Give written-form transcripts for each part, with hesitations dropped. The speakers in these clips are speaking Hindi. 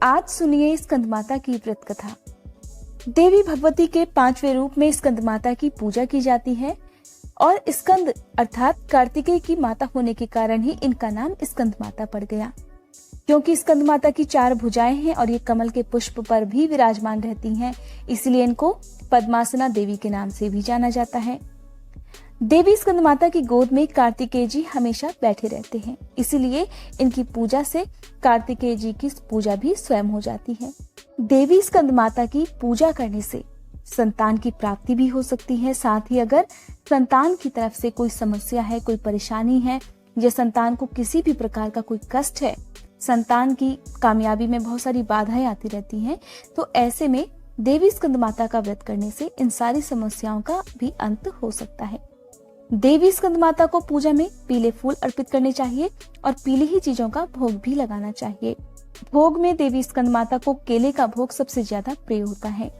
आज सुनिए स्कंदमाता की व्रत कथा। देवी भगवती के 5वें रूप में स्कंदमाता की पूजा की जाती है और स्कंद अर्थात कार्तिकेय की माता होने के कारण ही इनका नाम स्कंदमाता पड़ गया। क्योंकि स्कंदमाता की 4 भुजाएं हैं और ये कमल के पुष्प पर भी विराजमान रहती हैं, इसलिए इनको पद्मासना देवी के नाम से भी जाना जाता है। देवी स्कंदमाता की गोद में कार्तिकेय जी हमेशा बैठे रहते हैं, इसीलिए इनकी पूजा से कार्तिकेय जी की पूजा भी स्वयं हो जाती है। देवी स्कंदमाता की पूजा करने से संतान की प्राप्ति भी हो सकती है। साथ ही अगर संतान की तरफ से कोई समस्या है, कोई परेशानी है या संतान को किसी भी प्रकार का कोई कष्ट है, संतान की कामयाबी में बहुत सारी बाधाएं आती रहती हैं, तो ऐसे में देवी स्कंदमाता का व्रत करने से इन सारी समस्याओं का भी अंत हो सकता है। देवी स्कंदमाता को पूजा में पीले फूल अर्पित करने चाहिए और पीली ही चीजों का भोग भी लगाना चाहिए। भोग में देवी स्कंदमाता को केले का भोग सबसे ज्यादा प्रिय होता है।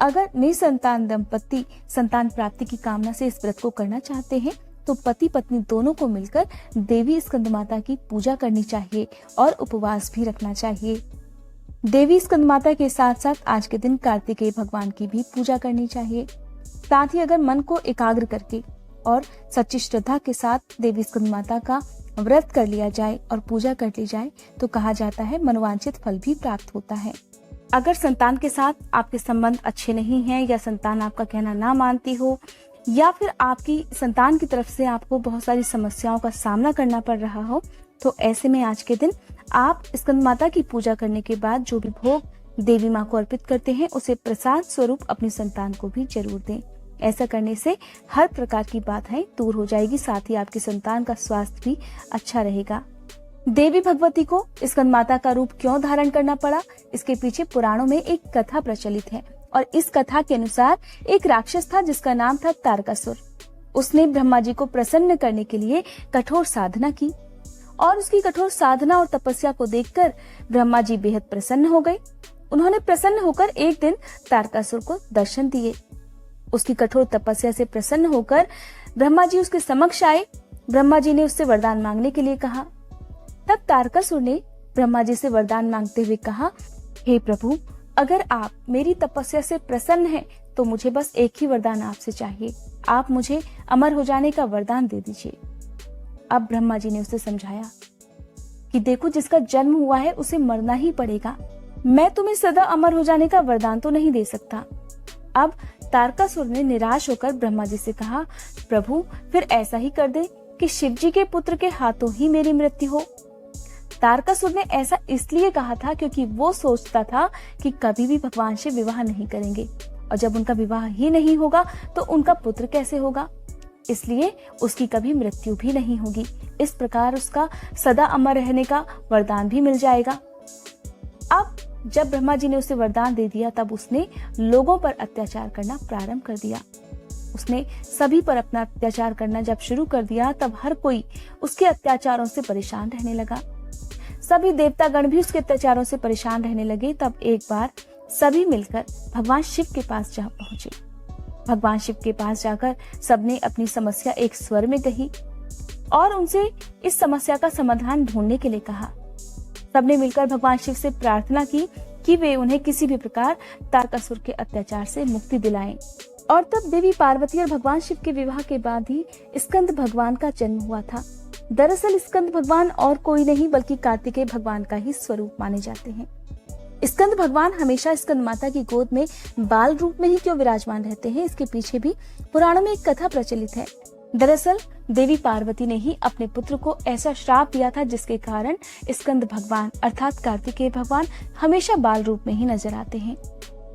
अगर निसंतान दंपति संतान प्राप्ति की कामना से इस व्रत को करना चाहते हैं तो पति पत्नी दोनों को मिलकर देवी स्कंदमाता की पूजा करनी चाहिए और उपवास भी रखना चाहिए। देवी स्कंदमाता के साथ साथ आज के दिन कार्तिकेय भगवान की भी पूजा करनी चाहिए। साथ ही अगर मन को एकाग्र करके और सच्ची श्रद्धा के साथ देवी स्कंदमाता का व्रत कर लिया जाए और पूजा कर ली जाए तो कहा जाता है मनोवांछित फल भी प्राप्त होता है। अगर संतान के साथ आपके संबंध अच्छे नहीं हैं या संतान आपका कहना ना मानती हो या फिर आपकी संतान की तरफ से आपको बहुत सारी समस्याओं का सामना करना पड़ रहा हो, तो ऐसे में आज के दिन आप स्कंदमाता की पूजा करने के बाद जो भी भोग देवी माँ को अर्पित करते हैं उसे प्रसाद स्वरूप अपनी संतान को भी जरूर दें। ऐसा करने से हर प्रकार की बाधाएं दूर हो जाएगी, साथ ही आपकी संतान का स्वास्थ्य भी अच्छा रहेगा। देवी भगवती को स्कंदमाता का रूप क्यों धारण करना पड़ा, इसके पीछे पुराणों में एक कथा प्रचलित है और इस कथा के अनुसार एक राक्षस था जिसका नाम था तारकासुर। उसने ब्रह्मा जी को प्रसन्न करने के लिए कठोर साधना की और उसकी कठोर साधना और तपस्या को देखकर ब्रह्मा जी बेहद प्रसन्न हो गए। उन्होंने प्रसन्न होकर एक दिन तारकासुर को दर्शन दिए। उसकी कठोर तपस्या से प्रसन्न होकर ब्रह्मा जी उसके समक्ष आए। ब्रह्मा जी ने उससे वरदान मांगने के लिए कहा। तब तारकासुर ने ब्रह्मा जी से वरदान मांगते हुए कहा, हे प्रभु, अगर आप मेरी तपस्या से प्रसन्न हैं तो मुझे बस एक ही वरदान आपसे चाहिए, आप मुझे अमर हो जाने का वरदान दे दीजिए। अब ब्रह्मा जी ने उसे समझाया कि देखो, जिसका जन्म हुआ है उसे मरना ही पड़ेगा, मैं तुम्हें सदा अमर हो जाने का वरदान तो नहीं दे सकता। अब तारकासुर ने निराश होकर ब्रह्मा जी से कहा, प्रभु फिर ऐसा ही कर दे कि शिव जी के पुत्र के हाथों ही मेरी मृत्यु हो। तारकासुर ने ऐसा इसलिए कहा था क्योंकि वो सोचता था कि कभी भी भगवान शिव विवाह नहीं करेंगे और जब उनका विवाह ही नहीं होगा तो उनका पुत्र कैसे होगा, इसलिए उसकी कभी मृत्यु भी नहीं होगी। इस प्रकार उसका सदा अमर रहने का वरदान भी मिल जाएगा। अब जब ब्रह्मा जी ने उसे वरदान दे दिया तब उसने लोगों पर अत्याचार करना प्रारंभ कर दिया। उसने सभी पर अपना अत्याचार करना जब शुरू कर दिया तब हर कोई उसके अत्याचारों से परेशान रहने लगा। सभी देवतागण भी उसके अत्याचारों से परेशान रहने लगे। तब एक बार सभी मिलकर भगवान शिव के पास जा पहुंचे। भगवान शिव के पास जाकर सबने अपनी समस्या एक स्वर में कही और उनसे इस समस्या का समाधान ढूंढने के लिए कहा। सबने मिलकर भगवान शिव से प्रार्थना की कि वे उन्हें किसी भी प्रकार तारकासुर के अत्याचार से मुक्ति दिलाएं। और तब देवी पार्वती और भगवान शिव के विवाह के बाद ही स्कंद भगवान का जन्म हुआ था। दरअसल स्कंद भगवान और कोई नहीं बल्कि कार्तिकेय भगवान का ही स्वरूप माने जाते हैं। स्कंद भगवान हमेशा स्कंदमाता की गोद में बाल रूप में ही क्यों विराजमान रहते हैं, इसके पीछे भी पुराणों में एक कथा प्रचलित है। दरअसल देवी पार्वती ने ही अपने पुत्र को ऐसा श्राप दिया था जिसके कारण स्कंद भगवान अर्थात कार्तिकेय भगवान हमेशा बाल रूप में ही नजर आते हैं।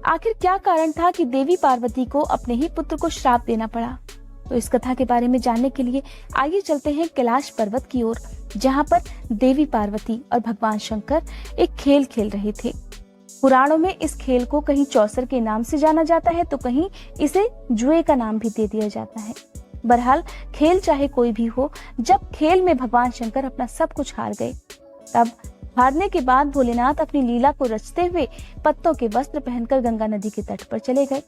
आखिर क्या कारण था कि देवी पार्वती को अपने ही पुत्र को श्राप देना पड़ा, तो इस कथा के बारे में जानने के लिए आइए चलते हैं कैलाश पर्वत की ओर, जहाँ पर देवी पार्वती और भगवान शंकर एक खेल खेल रहे थे। पुराणों में इस खेल को कहीं चौसर के नाम से जाना जाता है तो कहीं इसे जुए का नाम भी दे दिया जाता है। बहरहाल खेल चाहे कोई भी हो, जब खेल में भगवान शंकर अपना सब कुछ हार गए तब हारने के बाद भोलेनाथ अपनी लीला को रचते हुए पत्तों के वस्त्र पहनकर गंगा नदी के तट पर चले गए।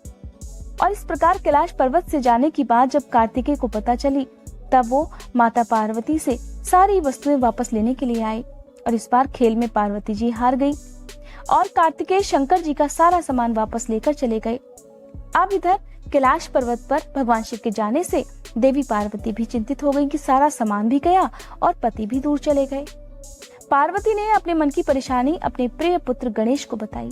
और इस प्रकार कैलाश पर्वत से जाने की बात जब कार्तिकेय को पता चली तब वो माता पार्वती से सारी वस्तुएं वापस लेने के लिए आए और इस बार खेल में पार्वती जी हार गई और कार्तिकेय शंकर जी का सारा सामान वापस लेकर चले गए। अब इधर कैलाश पर्वत पर भगवान शिव के जाने से देवी पार्वती भी चिंतित हो गई कि सारा सामान भी गया और पति भी दूर चले गए। पार्वती ने अपने मन की परेशानी अपने प्रिय पुत्र गणेश को बताई।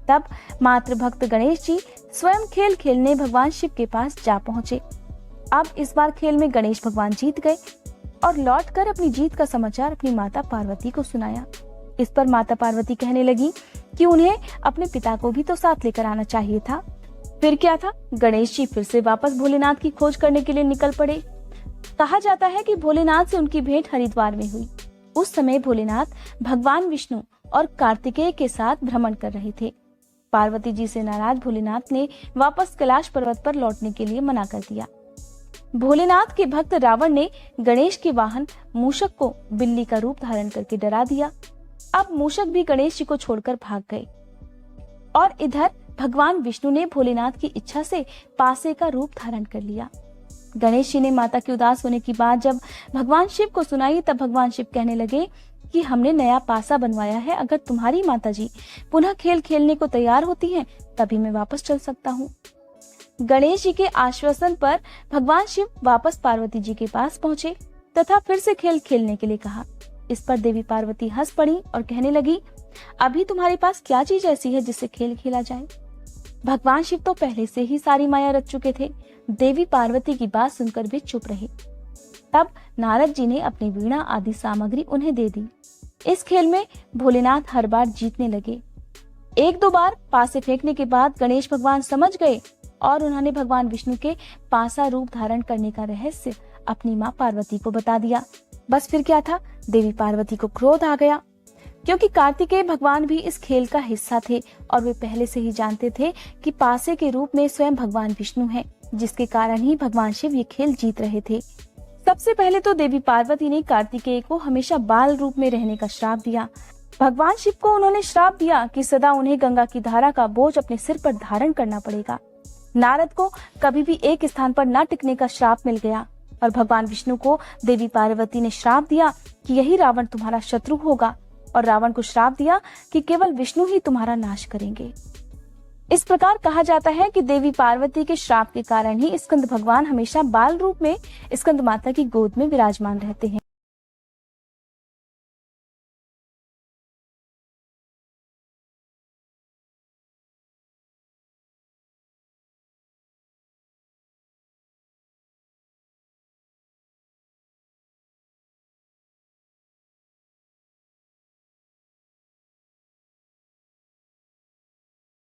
तब मातृ भक्त गणेश जी स्वयं खेल खेलने भगवान शिव के पास जा पहुंचे। अब इस बार खेल में गणेश भगवान जीत गए और लौटकर अपनी जीत का समाचार अपनी माता पार्वती को सुनाया। इस पर माता पार्वती कहने लगी कि उन्हें अपने पिता को भी तो साथ लेकर आना चाहिए था। फिर क्या था, गणेश जी फिर से वापस भोलेनाथ की खोज करने के लिए निकल पड़े। कहा जाता है कि भोलेनाथ से उनकी भेंट हरिद्वार में हुई। उस समय भोलेनाथ भगवान विष्णु और कार्तिकेय के साथ भ्रमण कर रहे थे। पार्वती जी से नाराज भोलेनाथ ने वापस कैलाश पर्वत पर लौटने के लिए मना कर दिया। भोलेनाथ के भक्त रावण ने गणेश के वाहन मूषक को बिल्ली का रूप धारण करके डरा दिया। अब मूषक भी गणेश जी को छोड़कर भाग गए और इधर भगवान विष्णु ने भोलेनाथ की इच्छा से पासे का रूप धारण कर लिया। गणेश जी ने माता की उदास होने की बात जब भगवान शिव को सुनाई, तब भगवान शिव कहने लगे कि हमने नया पासा बनवाया है, अगर तुम्हारी माता जी पुनः खेल खेलने को तैयार होती हैं, तभी मैं वापस चल सकता हूँ। गणेश जी के आश्वासन पर भगवान शिव वापस पार्वती जी के पास पहुँचे तथा फिर से खेल खेलने के लिए कहा। इस पर देवी पार्वती हंस पड़ी और कहने लगी, अभी तुम्हारे पास क्या चीज ऐसी है जिससे खेल खेला जाए? भगवान शिव तो पहले से ही सारी माया रच चुके थे। देवी पार्वती की बात सुनकर वे चुप रहे। तब नारद जी ने अपनी वीणा आदि सामग्री उन्हें दे दी। इस खेल में भोलेनाथ हर बार जीतने लगे। एक दो बार पासे फेंकने के बाद गणेश भगवान समझ गए और उन्होंने भगवान विष्णु के पासा रूप धारण करने का रहस्य अपनी माँ पार्वती को बता दिया। बस फिर क्या था, देवी पार्वती को क्रोध आ गया, क्योंकि कार्तिकेय भगवान भी इस खेल का हिस्सा थे और वे पहले से ही जानते थे कि पासे के रूप में स्वयं भगवान विष्णु हैं, जिसके कारण ही भगवान शिव ये खेल जीत रहे थे। सबसे पहले तो देवी पार्वती ने कार्तिकेय को हमेशा बाल रूप में रहने का श्राप दिया। भगवान शिव को उन्होंने श्राप दिया कि सदा उन्हें गंगा की धारा का बोझ अपने सिर पर धारण करना पड़ेगा। नारद को कभी भी एक स्थान पर न टिकने का श्राप मिल गया और भगवान विष्णु को देवी पार्वती ने श्राप दिया कि यही रावण तुम्हारा शत्रु होगा और रावण को श्राप दिया कि केवल विष्णु ही तुम्हारा नाश करेंगे। इस प्रकार कहा जाता है कि देवी पार्वती के श्राप के कारण ही स्कंद भगवान हमेशा बाल रूप में स्कंद माता की गोद में विराजमान रहते हैं।